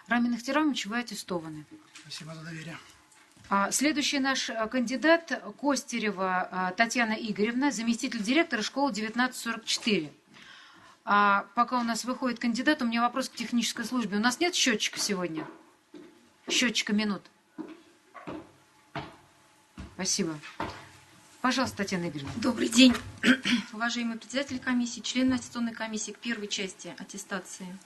Рамин Ихтирамович, вы аттестованы. Спасибо за доверие. Следующий наш кандидат Костерева Татьяна Игоревна, заместитель директора школы 1944. Пока у нас выходит кандидат, у меня вопрос к технической службе. У нас нет счетчика сегодня? Счетчика минут. Спасибо. Пожалуйста, Татьяна Игоревна. Добрый день, уважаемый председатель комиссии, члены аттестационной комиссии. К первой части аттестации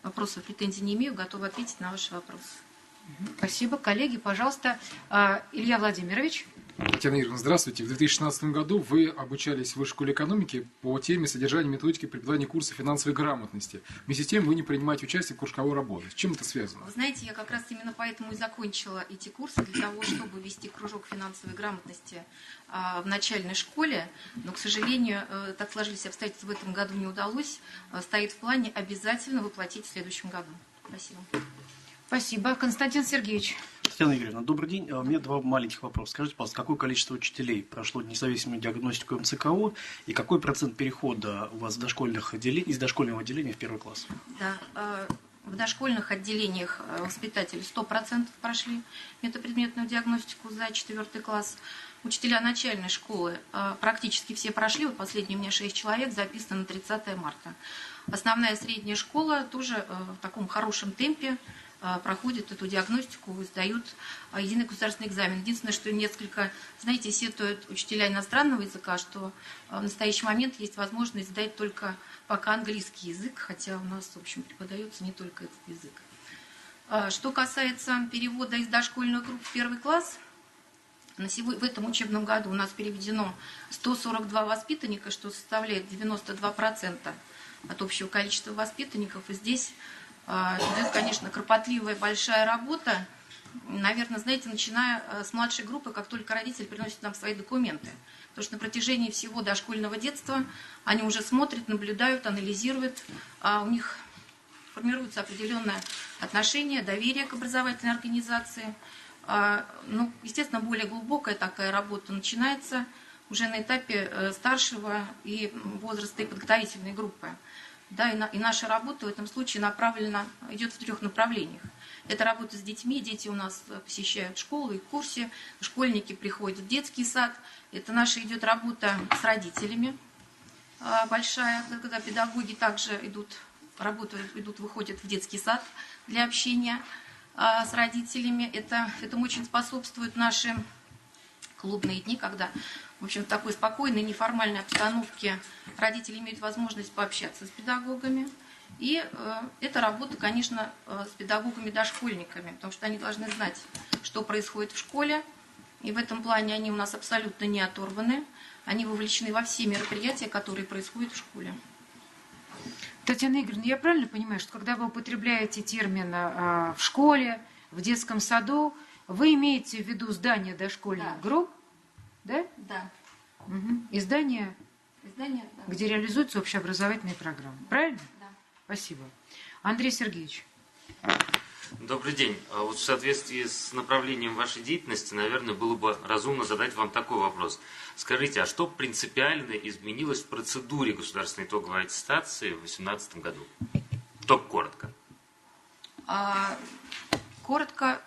вопросов, претензий не имею, готова ответить на ваши вопросы. Спасибо. Коллеги, пожалуйста, Илья Владимирович. Татьяна Игоревна, здравствуйте. В 2016 году вы обучались в Высшей школе экономики по теме содержания методики преподавания курса финансовой грамотности. Вместе с тем вы не принимаете участие в кружковой работе. С чем это связано? Вы знаете, я как раз именно поэтому и закончила эти курсы, для того, чтобы вести кружок финансовой грамотности в начальной школе. Но, к сожалению, так сложились обстоятельства, в этом году не удалось. Стоит в плане обязательно воплотить в следующем году. Спасибо. Спасибо. Константин Сергеевич. Татьяна Игоревна, добрый день. У меня два маленьких вопроса. Скажите, пожалуйста, какое количество учителей прошло независимую диагностику МЦКО и какой процент перехода у вас из дошкольного отделения в первый класс? Да, в дошкольных отделениях воспитатели 100% прошли метапредметную диагностику за 4 класс. Учителя начальной школы практически все прошли. Вот последние у меня 6 человек записаны на 30 марта. Основная средняя школа тоже в таком хорошем темпе проходят эту диагностику, сдают единый государственный экзамен. Единственное, что несколько, знаете, сетуют учителя иностранного языка, что в настоящий момент есть возможность сдать только пока английский язык, хотя у нас, в общем, преподается не только этот язык. Что касается перевода из дошкольных групп в первый класс, в этом учебном году у нас переведено 142 воспитанника, что составляет 92% от общего количества воспитанников. И здесь идет, конечно, кропотливая большая работа. Наверное, знаете, начиная с младшей группы, как только родители приносят нам свои документы. Потому что на протяжении всего дошкольного детства они уже смотрят, наблюдают, анализируют. У них формируется определенное отношение, доверие к образовательной организации. Ну, естественно, более глубокая такая работа начинается уже на этапе старшего и возраста и подготовительной группы. Да, и наша работа в этом случае направлена, идет в 3 направлениях. Это работа с детьми. Дети у нас посещают школу и в курсе. Школьники приходят в детский сад. Это наша идет работа с родителями большая, когда педагоги также выходят в детский сад для общения с родителями. Этому очень способствуют наши клубные дни, когда, в общем, в такой спокойной, неформальной обстановке родители имеют возможность пообщаться с педагогами. И это работа, конечно, с педагогами-дошкольниками, потому что они должны знать, что происходит в школе. И в этом плане они у нас абсолютно не оторваны. Они вовлечены во все мероприятия, которые происходят в школе. Татьяна Игоревна, я правильно понимаю, что когда вы употребляете термин в школе, в детском саду, вы имеете в виду здание дошкольных групп, да? Да. Угу. И здание, да. где реализуются общеобразовательные программы. Правильно? Да. Спасибо. Андрей Сергеевич. Добрый день. Вот в соответствии с направлением вашей деятельности, наверное, было бы разумно задать вам такой вопрос. Скажите, а что принципиально изменилось в процедуре государственной итоговой аттестации в 2018 году? Только коротко. Коротко.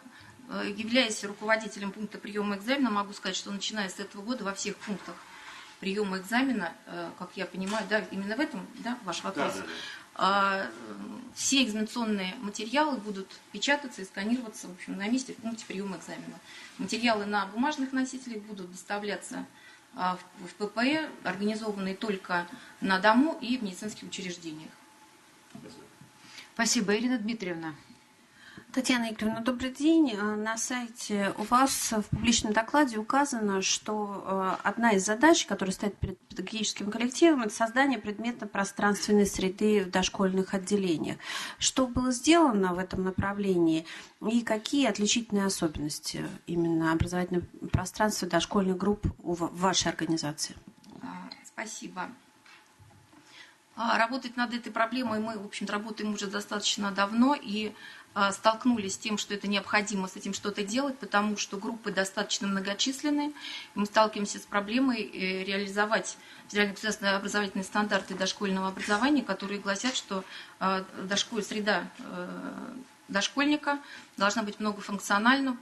Являясь руководителем пункта приема экзамена, могу сказать, что начиная с этого года во всех пунктах приема экзамена, как я понимаю, да, именно в этом, да, ваш вопрос, да. Все экзаменационные материалы будут печататься и сканироваться, в общем, на месте в пункте приема экзамена. Материалы на бумажных носителях будут доставляться в ППЭ, организованные только на дому и в медицинских учреждениях. Спасибо. Ирина Дмитриевна. Татьяна Игоревна, добрый день. На сайте у вас в публичном докладе указано, что одна из задач, которая стоит перед педагогическим коллективом, это создание предметно-пространственной среды в дошкольных отделениях. Что было сделано в этом направлении и какие отличительные особенности именно образовательного пространства дошкольных групп в вашей организации? Спасибо. Работать над этой проблемой мы, в общем-то, работаем уже достаточно давно и столкнулись с тем, что это необходимо с этим что-то делать, потому что группы достаточно многочисленные. Мы сталкиваемся с проблемой реализовать федеральные государственные образовательные стандарты дошкольного образования, которые гласят, что среда дошкольника должна быть многофункциональна,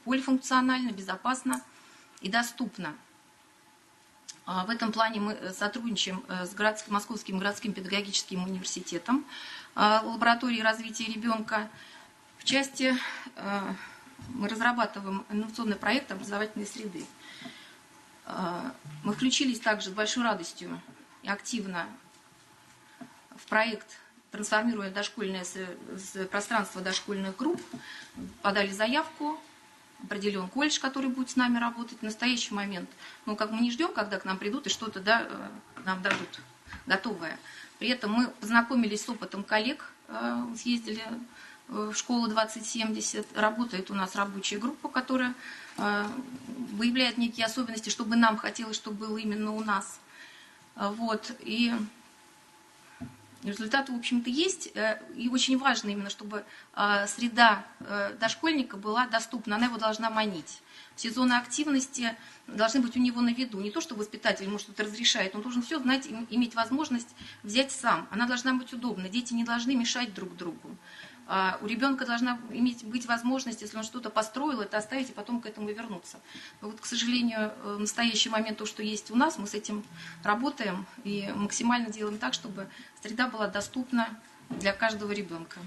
полифункциональна, безопасна и доступна. В этом плане мы сотрудничаем с Московским городским педагогическим университетом, лабораторией развития ребенка. В части мы разрабатываем инновационный проект образовательной среды. Мы включились также с большой радостью и активно в проект, трансформируя дошкольное пространство дошкольных групп, подали заявку, определен колледж, который будет с нами работать. В настоящий момент, ну, как мы не ждем, когда к нам придут и что-то нам дадут готовое. При этом мы познакомились с опытом коллег, съездили в школу 2070, работает у нас рабочая группа, которая выявляет некие особенности, чтобы нам хотелось, чтобы было именно у нас. Вот. И результаты, в общем-то, есть. И очень важно именно, чтобы среда дошкольника была доступна, она его должна манить. Все зоны активности должны быть у него на виду. Не то, что воспитатель ему что-то разрешает, он должен все знать, иметь возможность взять сам. Она должна быть удобна. Дети не должны мешать друг другу. У ребенка должна быть возможность, если он что-то построил, это оставить и потом к этому вернуться. Но вот, к сожалению, в настоящий момент то, что есть у нас, мы с этим работаем и максимально делаем так, чтобы среда была доступна для каждого ребенка.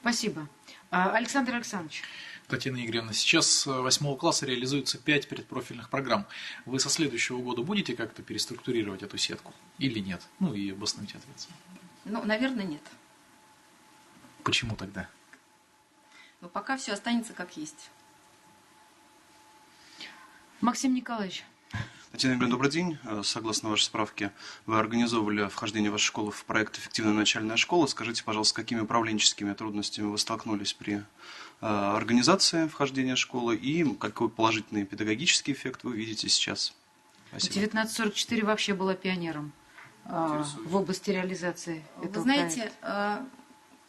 Спасибо. Александр Александрович. Татьяна Игоревна, сейчас с 8 класса реализуется 5 предпрофильных программ. Вы со следующего года будете как-то переструктурировать эту сетку или нет? Ну и обоснуть ответ. Ну, наверное, нет. Почему тогда? Но пока все останется как есть. Максим Николаевич. Татьяна Игоревна, добрый день. Согласно вашей справке, вы организовывали вхождение вашей школы в проект «Эффективная начальная школа». Скажите, пожалуйста, с какими управленческими трудностями вы столкнулись при организации вхождения школы и какой положительный педагогический эффект вы видите сейчас? Спасибо. 1944 вообще была пионером в области реализации этого Вы знаете, проекта.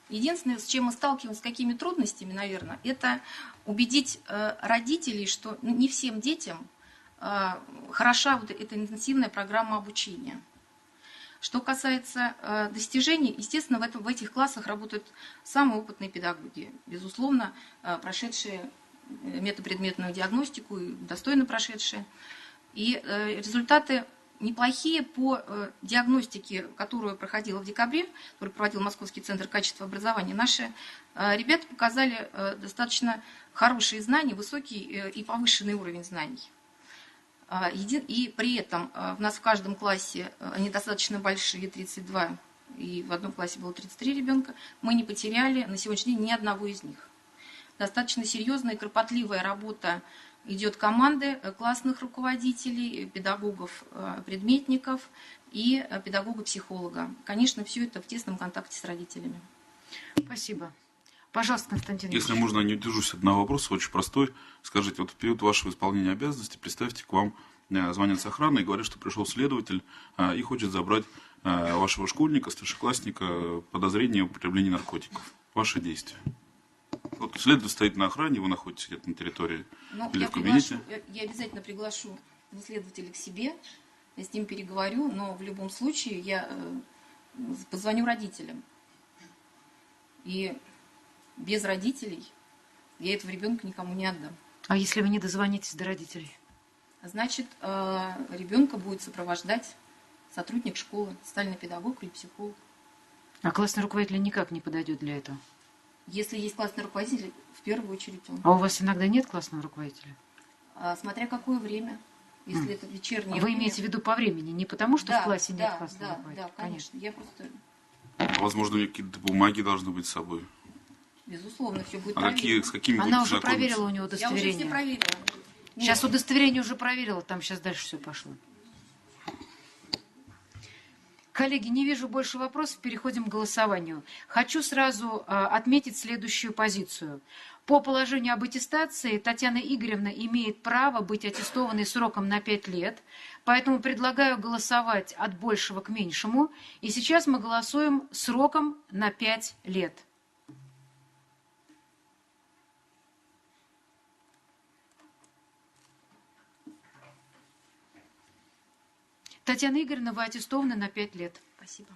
единственное, с чем мы сталкиваемся, с какими трудностями, наверное, это убедить родителей, что не всем детям хороша вот эта интенсивная программа обучения. Что касается достижений, естественно, в этих классах работают самые опытные педагоги, безусловно, прошедшие метапредметную диагностику и достойно прошедшие. И результаты неплохие по диагностике, которую проходила в декабре, которую проводил Московский центр качества образования. Наши ребята показали достаточно хорошие знания, высокий и повышенный уровень знаний. И при этом у нас в каждом классе, они достаточно большие, 32, и в одном классе было 33 ребенка, мы не потеряли на сегодняшний день ни одного из них. Достаточно серьезная и кропотливая работа идет команды классных руководителей, педагогов, предметников и педагога-психолога. Конечно, все это в тесном контакте с родителями. Спасибо. Пожалуйста, Константин Если Ильич. можно, не удержусь от одного вопроса, очень простой. Скажите, вот в период вашего исполнения обязанностей, представьте, к вам звонят с охраны и говорят, что пришел следователь и хочет забрать вашего школьника, старшеклассника, подозрение в употреблении наркотиков. Ваши действия. Вот следователь стоит на охране, вы находитесь где-то на территории или в кабинете. Я обязательно приглашу следователя к себе, я с ним переговорю, но в любом случае я позвоню родителям. И без родителей я этого ребенка никому не отдам. А если вы не дозвонитесь до родителей? Значит, ребенка будет сопровождать сотрудник школы, социальный педагог или психолог. А классный руководитель никак не подойдет для этого? Если есть классный руководитель, в первую очередь он. А у вас иногда нет классного руководителя? Смотря какое время. Если это вечернее Вы время. имеете в виду по времени, не потому что Да, в классе нет да, классного да, руководителя? да, конечно. Я просто, Возможно, какие-то бумаги должны быть с собой. безусловно, все будет А проверено. с какими Она будете уже знакомиться? проверила у него Я уже все удостоверение. проверила. Сейчас удостоверение уже проверила, там сейчас дальше все пошло. Коллеги, не вижу больше вопросов, переходим к голосованию. Хочу сразу отметить следующую позицию. По положению об аттестации Татьяна Игоревна имеет право быть аттестованной сроком на 5 лет, поэтому предлагаю голосовать от большего к меньшему. И сейчас мы голосуем сроком на 5 лет. Татьяна Игоревна, вы аттестованы на 5 лет. Спасибо.